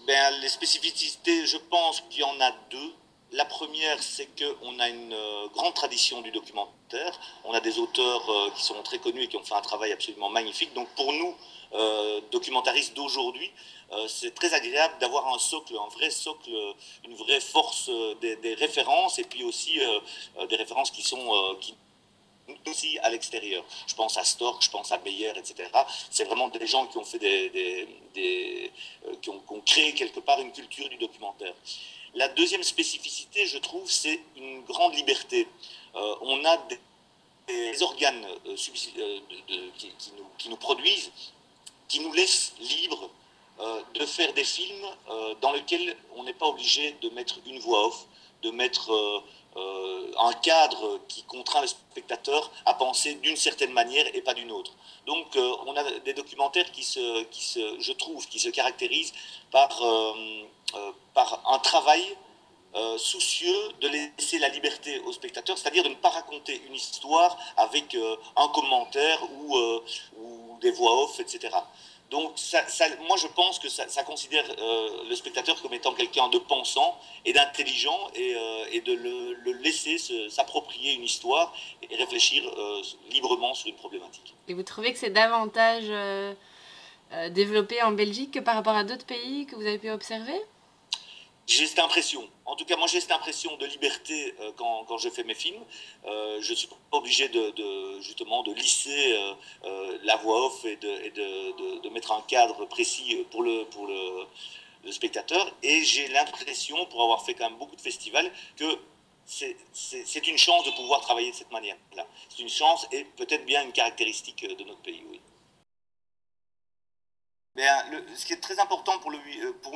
Ben, les spécificités, je pense qu'il y en a deux. La première, c'est qu'on a une grande tradition du documentaire. On a des auteurs qui sont très connus et qui ont fait un travail absolument magnifique. Donc pour nous, documentaristes d'aujourd'hui, c'est très agréable d'avoir un socle, un vrai socle, une vraie force des références et puis aussi des références qui aussi à l'extérieur. Je pense à Stork, je pense à Beyer, etc. C'est vraiment des gens qui ont fait qui ont créé quelque part une culture du documentaire. La deuxième spécificité, je trouve, c'est une grande liberté. On a des organes qui nous produisent, qui nous laissent libres de faire des films dans lesquels on n'est pas obligé de mettre une voix off, de mettre un cadre qui contraint le spectateur à penser d'une certaine manière et pas d'une autre. Donc on a des documentaires je trouve, qui se caractérisent par un travail soucieux de laisser la liberté au spectateur, c'est-à-dire de ne pas raconter une histoire avec un commentaire ou des voix off, etc. Donc moi je pense que ça considère le spectateur comme étant quelqu'un de pensant et d'intelligent et de le laisser s'approprier une histoire et réfléchir librement sur une problématique. Et vous trouvez que c'est davantage développé en Belgique que par rapport à d'autres pays que vous avez pu observer? J'ai cette impression, en tout cas moi j'ai cette impression de liberté quand je fais mes films. Je ne suis pas obligé justement de lisser la voix off et de mettre un cadre précis le spectateur. Et j'ai l'impression, pour avoir fait quand même beaucoup de festivals, que c'est une chance de pouvoir travailler de cette manière-là. C'est une chance et peut-être bien une caractéristique de notre pays, oui. Ben, ce qui est très important pour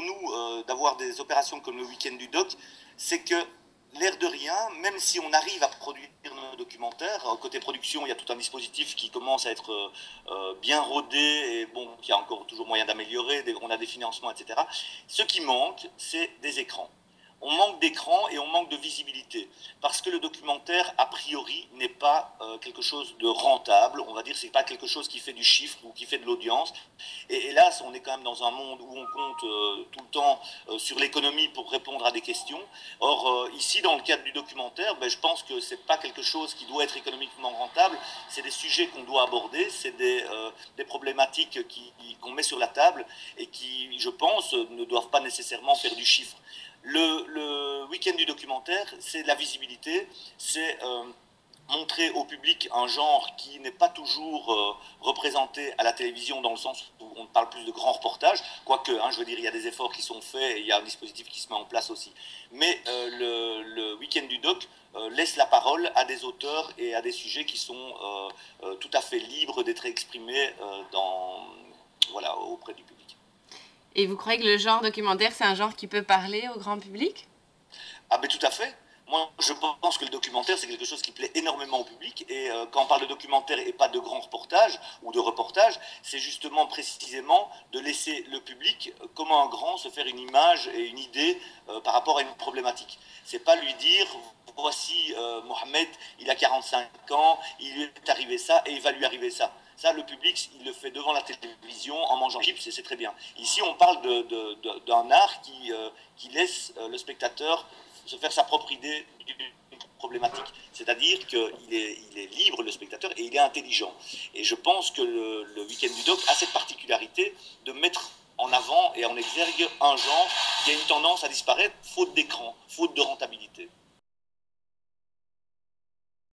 nous d'avoir des opérations comme le week-end du doc, c'est que l'air de rien, même si on arrive à produire nos documentaires, côté production, il y a tout un dispositif qui commence à être bien rodé et bon, qui a encore toujours moyen d'améliorer, on a des financements, etc. Ce qui manque, c'est des écrans. On manque d'écran et on manque de visibilité parce que le documentaire a priori n'est pas quelque chose de rentable, on va dire c'est pas quelque chose qui fait du chiffre ou qui fait de l'audience. Et hélas, on est quand même dans un monde où on compte tout le temps sur l'économie pour répondre à des questions. Or, ici, dans le cadre du documentaire, ben, je pense que c'est pas quelque chose qui doit être économiquement rentable. C'est des sujets qu'on doit aborder, c'est des problématiques qu'on met sur la table et qui, je pense, ne doivent pas nécessairement faire du chiffre. Le week-end du documentaire, c'est la visibilité, c'est montrer au public un genre qui n'est pas toujours représenté à la télévision dans le sens où on parle plus de grands reportages, quoique, hein, je veux dire, il y a des efforts qui sont faits et il y a un dispositif qui se met en place aussi. Mais le week-end du doc laisse la parole à des auteurs et à des sujets qui sont tout à fait libres d'être exprimés voilà, auprès du public. Et vous croyez que le genre documentaire, c'est un genre qui peut parler au grand public? Ah ben tout à fait. Moi, je pense que le documentaire, c'est quelque chose qui plaît énormément au public. Et quand on parle de documentaire et pas de grands reportages ou de reportages, c'est justement précisément de laisser le public, comme un grand, se faire une image et une idée par rapport à une problématique. C'est pas lui dire, voici Mohamed, il a 45 ans, il lui est arrivé ça et il va lui arriver ça. Ça, le public, il le fait devant la télévision en mangeant chips et c'est très bien. Ici, on parle d'un art qui laisse le spectateur se faire sa propre idée d'une problématique. C'est-à-dire qu'il est libre, le spectateur, et il est intelligent. Et je pense que le week-end du doc a cette particularité de mettre en avant et en exergue un genre qui a une tendance à disparaître faute d'écran, faute de rentabilité.